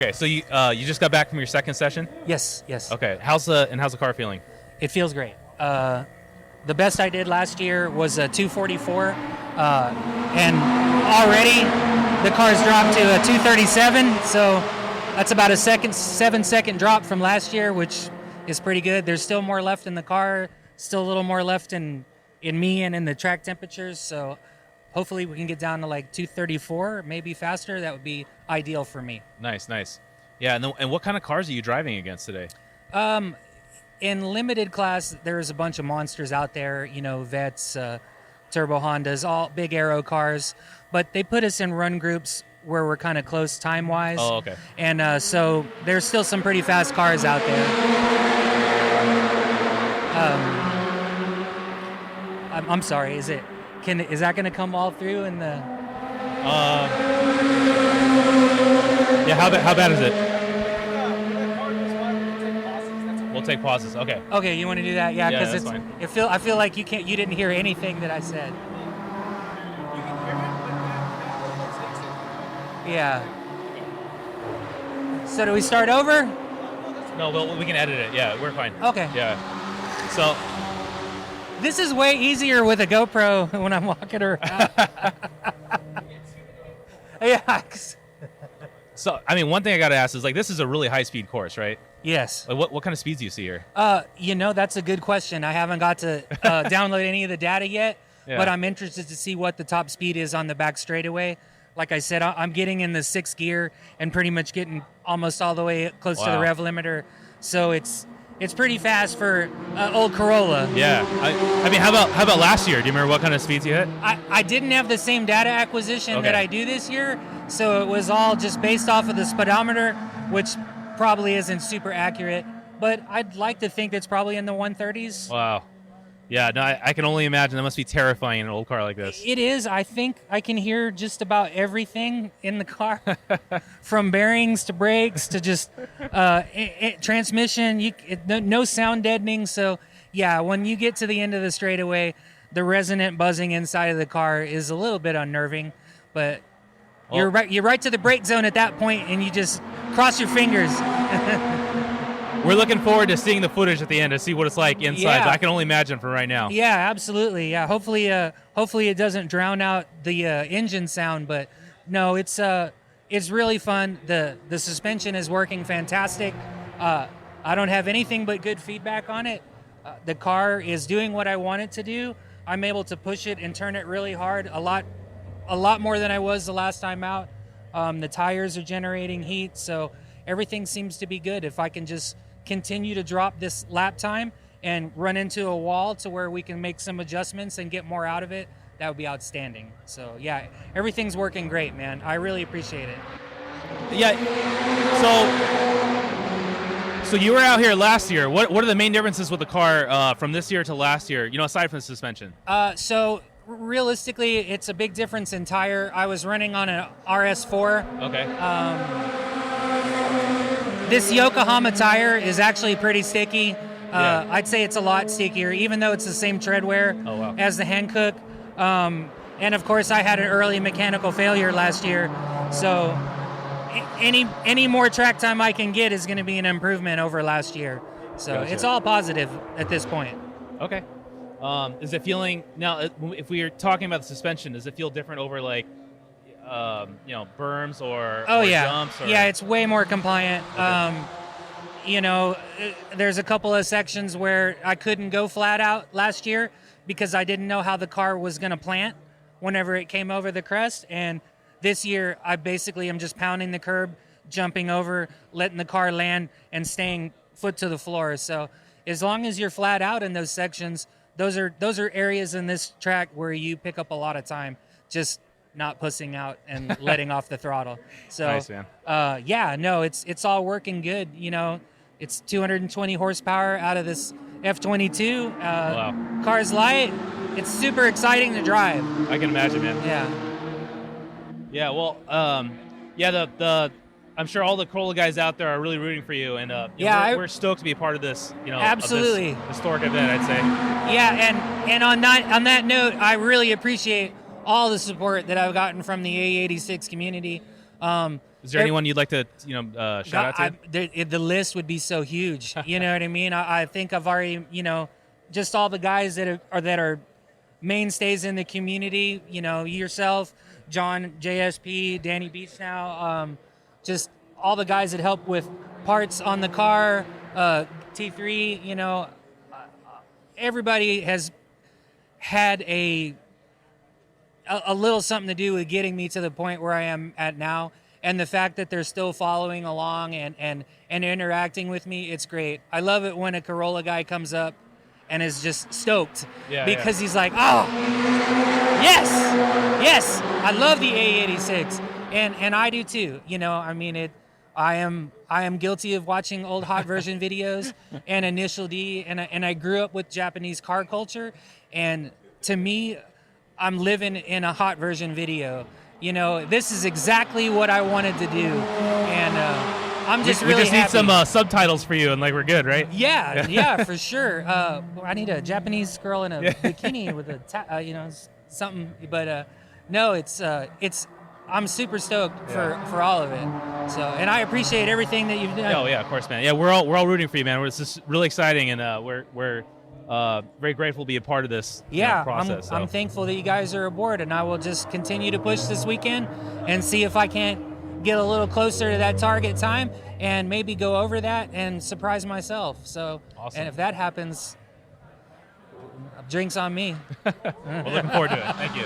Okay, so you just got back from your second session? Yes. Okay, how's the car feeling? It feels great. The best I did last year was a 244, and already the car's dropped to a 237. So that's about a 7-second drop from last year, which is pretty good. There's still more left in the car, still a little more left in me and in the track temperatures. So hopefully we can get down to like 234, maybe faster. That would be ideal for me. Nice. Yeah, and what kind of cars are you driving against today? In limited class, there's a bunch of monsters out there, Vets, Turbo Hondas, all big aero cars. But they put us in run groups where we're kind of close time-wise. Oh, okay. And so there's still some pretty fast cars out there. I'm sorry, is that going to come all through in the... Yeah, how bad is it? We'll take pauses. Okay. Okay, you want to do that? Yeah, because that's fine. I feel like you didn't hear anything that I said. Yeah. So do we start over? No, we can edit it. Yeah, we're fine. Okay. Yeah. So this is way easier with a GoPro when I'm walking around. Yeah. So, I mean, one thing I got to ask is, this is a really high-speed course, right? Yes. What kind of speeds do you see here? That's a good question. I haven't got to download any of the data yet, Yeah. but I'm interested to see what the top speed is on the back straightaway. Like I said, I'm getting in the 6th gear and pretty much getting almost all the way close to the rev limiter. So it's pretty fast for old Corolla. Yeah. I mean, how about last year? Do you remember what kind of speeds you hit? I didn't have the same data acquisition that I do this year, so it was all just based off of the speedometer, which probably isn't super accurate, but I'd like to think it's probably in the 130s. Wow. Yeah, no, I can only imagine. That must be terrifying in an old car like this. It is. I think I can hear just about everything in the car, from bearings to brakes to just transmission. No sound deadening. So, yeah, when you get to the end of the straightaway, the resonant buzzing inside of the car is a little bit unnerving, but you're right to the brake zone at that point, and you just cross your fingers. We're looking forward to seeing the footage at the end to see what it's like inside. Yeah. But I can only imagine for right now. Yeah, absolutely. Yeah, hopefully it doesn't drown out the engine sound. But no, it's really fun. The suspension is working fantastic. I don't have anything but good feedback on it. The car is doing what I want it to do. I'm able to push it and turn it really hard, a lot more than I was the last time out. The tires are generating heat, so everything seems to be good. If I can just continue to drop this lap time and run into a wall to where we can make some adjustments and get more out of it, that would be outstanding. So yeah, everything's working great, man. I really appreciate it. Yeah. So you were out here last year. What are the main differences with the car from this year to last year? Aside from the suspension. So realistically, it's a big difference in tire. I was running on an RS4. Okay. This Yokohama tire is actually pretty sticky. I'd say it's a lot stickier, even though it's the same tread wear as the Hankook. And of course, I had an early mechanical failure last year, so any more track time I can get is going to be an improvement over last year. So It's all positive at this point. Okay. Is it feeling now? If we are talking about the suspension, does it feel different over berms or jumps? Yeah, it's way more compliant. Okay. There's a couple of sections where I couldn't go flat out last year because I didn't know how the car was going to plant whenever it came over the crest. And this year, I basically am just pounding the curb, jumping over, letting the car land, and staying foot to the floor. So as long as you're flat out in those sections, those are areas in this track where you pick up a lot of time, just not pussing out and letting off the throttle. So, nice, man. It's all working good. It's 220 horsepower out of this F22. Wow. Car's light. It's super exciting to drive. I can imagine, man. Yeah. Yeah. Well, I'm sure all the Corolla guys out there are really rooting for you, and we're stoked to be a part of this. Absolutely of this historic event, I'd say. Yeah, and on that note, I really appreciate all the support that I've gotten from the A86 community. Is there anyone you'd like to shout out to? The list would be so huge. You know what I mean? I think I've already, just all the guys that are mainstays in the community. Yourself, John, JSP, Danny Beach now, just all the guys that help with parts on the car, T3. Everybody has had a little something to do with getting me to the point where I am at now. And the fact that they're still following along and interacting with me, it's great. I love it when a Corolla guy comes up and is just stoked because he's like, oh, yes, I love the A86, and I do too. I am guilty of watching old hot version videos and Initial D, and I grew up with Japanese car culture, and to me, I'm living in a hot version video. This is exactly what I wanted to do, and I'm just really happy. We just need some subtitles for you, and we're good, right? Yeah, for sure. I need a Japanese girl in a bikini with a something. But no, it's I'm super stoked for all of it. So, and I appreciate everything that you've done. Oh yeah, of course, man. Yeah, we're all rooting for you, man. It's just really exciting, and we're very grateful to be a part of this process. I'm thankful that you guys are aboard, and I will just continue to push this weekend and see if I can't get a little closer to that target time and maybe go over that and surprise myself. So, awesome. And if that happens, drinks on me. We're looking forward to it. Thank you.